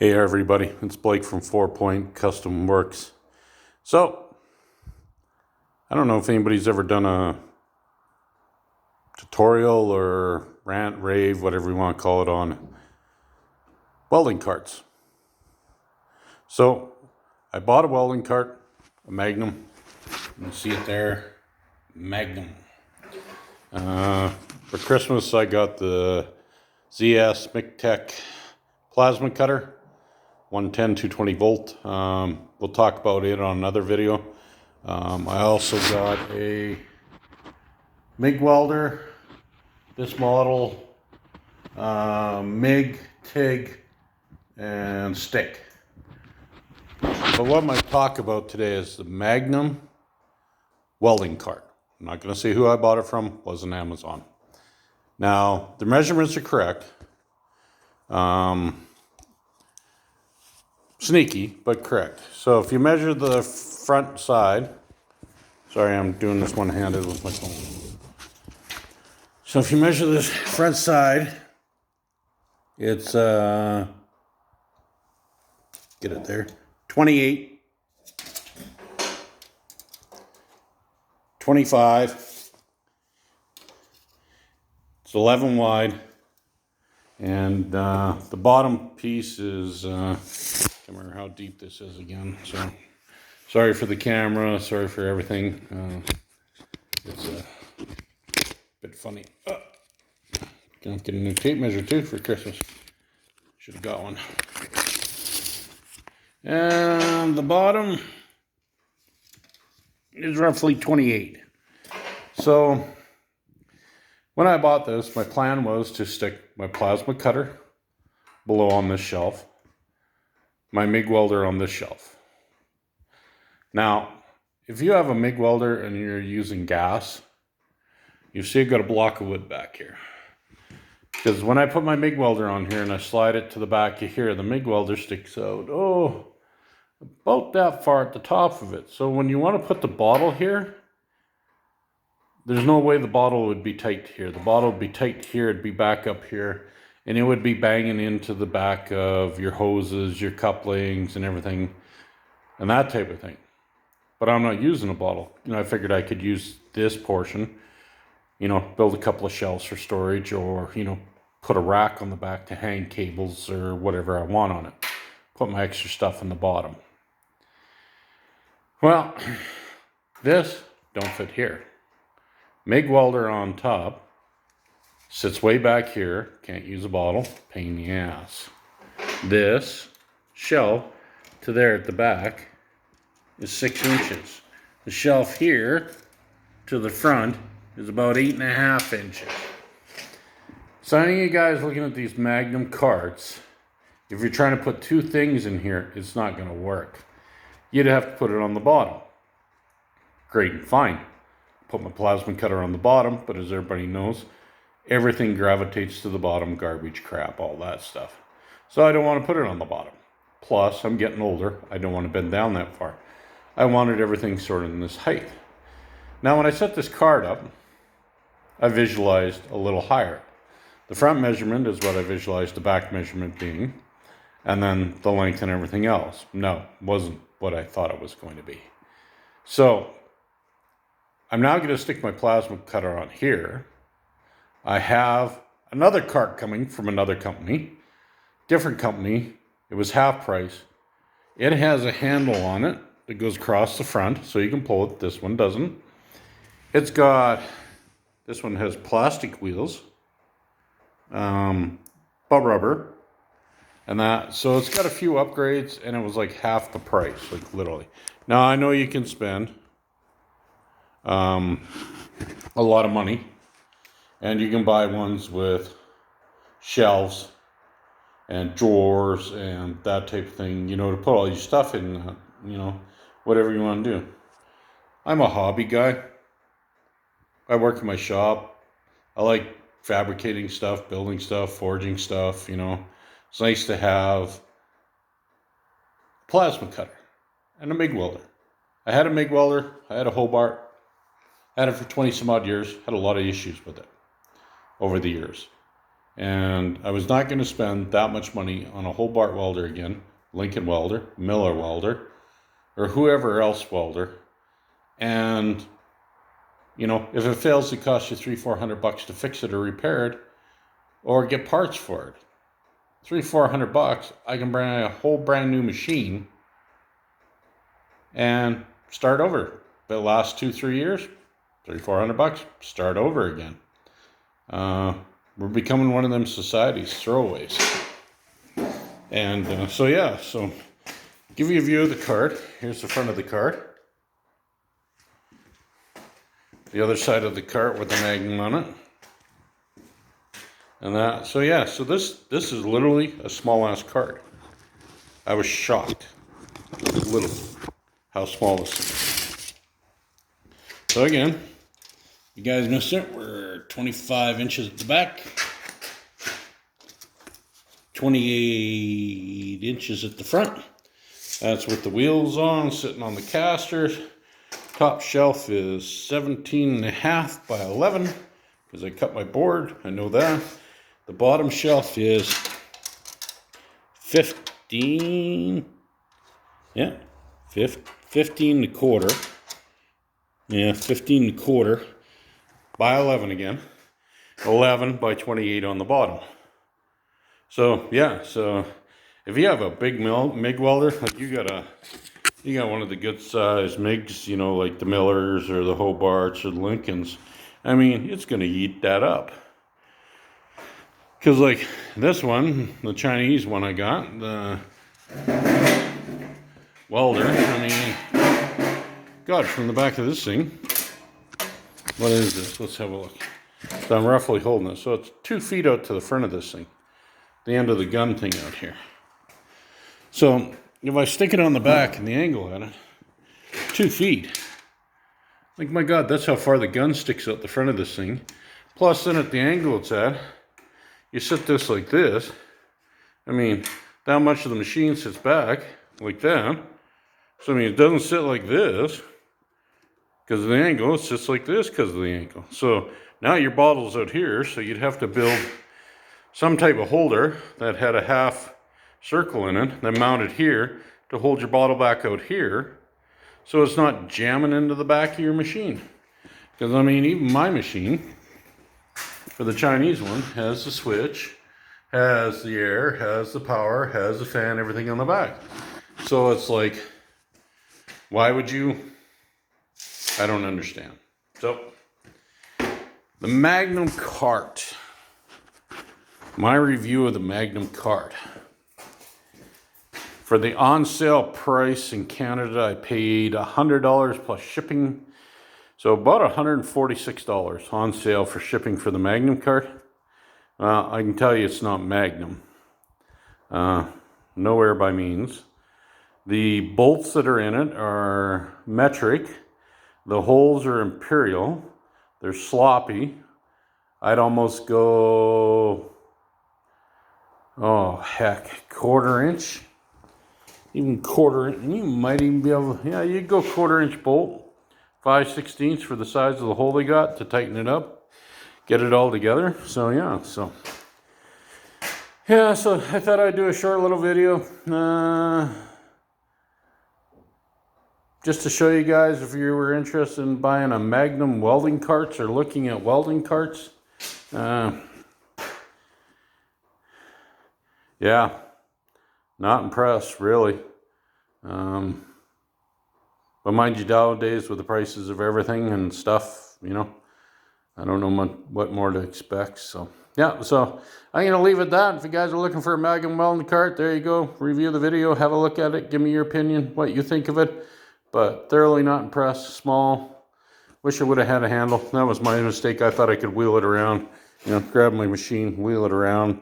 Hey everybody, it's Blake from 4 Point Custom Works. So, I don't know if anybody's ever done a tutorial or rant, rave, whatever you want to call it, on welding carts. So, I bought a welding cart, a Magnum. You can see it there, Magnum. For Christmas I got the ZS MicTech plasma cutter. 110, 220 volt. We'll talk about it on another video. I also got a MIG welder, this model, MIG, TIG, and stick. But what I'm going to talk about today is the Magnum welding cart. I'm not going to say who I bought it from, wasn't Amazon. Now, the measurements are correct. Sneaky, but correct. So if you measure the front side, sorry, I'm doing this one-handed with my phone. So if you measure this front side, it's, get it there, 28, 25, it's 11 wide, and the bottom piece is, I can't remember how deep this is again, so sorry for the camera, sorry for everything. It's a bit funny. Gonna get a new tape measure too for Christmas. Should have got one. And the bottom is roughly 28. So when I bought this, my plan was to stick my plasma cutter below on this shelf, my MIG welder on this shelf. Now, if you have a MIG welder and you're using gas, you see I've got a block of wood back here. Because when I put my MIG welder on here and I slide it to the back of here, the MIG welder sticks out, about that far at the top of it. So when you want to put the bottle here, there's no way the bottle would be tight here. The bottle would be tight here, it'd be back up here. And it would be banging into the back of your hoses, your couplings and everything, and that type of thing. But I'm not using a bottle. I figured I could use this portion, build a couple of shelves for storage, or, put a rack on the back to hang cables or whatever I want on it. Put my extra stuff in the bottom. Well, this don't fit here. MIG welder on top. Sits way back here, can't use a bottle, pain in the ass. This shelf to there at the back is 6 inches. The shelf here to the front is about 8.5 inches. So any of you guys looking at these Magnum carts, if you're trying to put 2 things in here, it's not going to work. You'd have to put it on the bottom. Great and fine. Put my plasma cutter on the bottom, but as everybody knows, everything gravitates to the bottom, garbage, crap, all that stuff. So I don't want to put it on the bottom. Plus, I'm getting older. I don't want to bend down that far. I wanted everything sort of in this height. Now, when I set this card up, I visualized a little higher. The front measurement is what I visualized the back measurement being, and then the length and everything else. No, wasn't what I thought it was going to be. So, I'm now going to stick my plasma cutter on here. I have another cart coming from another company, different company. It was half price. It has a handle on it that goes across the front, so you can pull it. This one doesn't. This one has plastic wheels, but rubber, and that. So it's got a few upgrades, and it was like half the price, like literally. Now I know you can spend a lot of money. And you can buy ones with shelves and drawers and that type of thing, to put all your stuff in, whatever you want to do. I'm a hobby guy. I work in my shop. I like fabricating stuff, building stuff, forging stuff, It's nice to have a plasma cutter and a MIG welder. I had a MIG welder. I had a Hobart. I had it for 20 some odd years. Had a lot of issues with it over the years. And I was not going to spend that much money on a Hobart welder again, Lincoln welder, Miller welder, or whoever else welder. And, you know, if it fails, it costs you $300-400 to fix it or repair it, or get parts for it. $300-400, I can bring a whole brand new machine and start over. If it lasts 2-3 years, $300-400, start over again. We're becoming one of them societies, throwaways. And so yeah, so give you a view of the cart. Here's the front of the cart. The other side of the cart with the Magnum on it. And that, so yeah, so this is literally a small ass cart. I was shocked, literally, how small this is. So again, you guys missed it. We're 25 inches at the back, 28 inches at the front. That's with the wheels on, sitting on the casters. Top shelf is 17.5 by 11, because I cut my board, I know that. The bottom shelf is 15, yeah, 15 and a quarter. Yeah, 15 and a quarter by 11 again. 11 by 28 on the bottom. So yeah, so if you have a big MIG welder, like you got one of the good size MIGs, you know, like the Millers or the Hobarts or the Lincolns, I mean, it's gonna eat that up. Because like this one, the Chinese one I got, the welder, I mean, God, from the back of this thing, what is this? Let's have a look. So I'm roughly holding it. So it's 2 feet out to the front of this thing. The end of the gun thing out here. So if I stick it on the back and the angle at it, 2 feet. Like, my God, that's how far the gun sticks out the front of this thing. Plus then at the angle it's at, you set this like this. I mean, that much of the machine sits back like that. So I mean, it doesn't sit like this because of the angle. It sits like this because of the angle. So now your bottle's out here, so you'd have to build some type of holder that had a half circle in it, then mounted here to hold your bottle back out here, so it's not jamming into the back of your machine. Because I mean, even my machine, for the Chinese one, has the switch, has the air, has the power, has the fan, everything on the back. So it's like, why would you? I don't understand. So, the Magnum cart. My review of the Magnum cart. For the on-sale price in Canada, I paid $100 plus shipping. So about $146 on sale for shipping for the Magnum cart. I can tell you it's not Magnum. Nowhere by means. The bolts that are in it are metric. The holes are imperial. They're sloppy. I'd almost go, oh heck, 1/4 inch. Even 1/4 inch. You might even be able, yeah, you'd go 1/4 inch bolt. 5/16 for the size of the hole they got to tighten it up, get it all together. So yeah, so I thought I'd do a short little video just to show you guys if you were interested in buying a Magnum welding carts or looking at welding carts. Yeah, not impressed really. But mind you, nowadays with the prices of everything and stuff, you know, I don't know what more to expect. So yeah, so I'm going to leave it at that. If you guys are looking for a Magnum welding cart, there you go. Review the video, have a look at it, give me your opinion, what you think of it. But thoroughly not impressed. Small. Wish I would have had a handle. That was my mistake. I thought I could wheel it around, you know, grab my machine, wheel it around.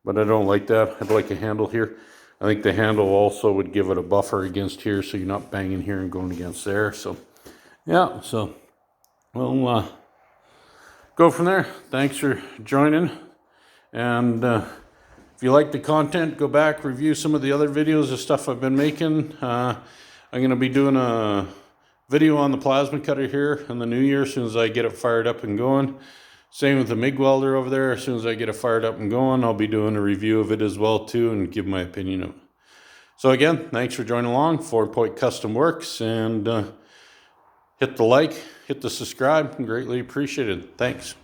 But I don't like that. I'd like a handle here. I think the handle also would give it a buffer against here, so you're not banging here and going against there. So, yeah, so we'll go from there. Thanks for joining. And if you like the content, go back, review some of the other videos of stuff I've been making. I'm going to be doing a video on the plasma cutter here in the new year as soon as I get it fired up and going. Same with the MIG welder over there. As soon as I get it fired up and going, I'll be doing a review of it as well too and give my opinion of it. So again, thanks for joining along. 4-Point Custom Works, and hit the like, hit the subscribe. Greatly appreciated. Thanks.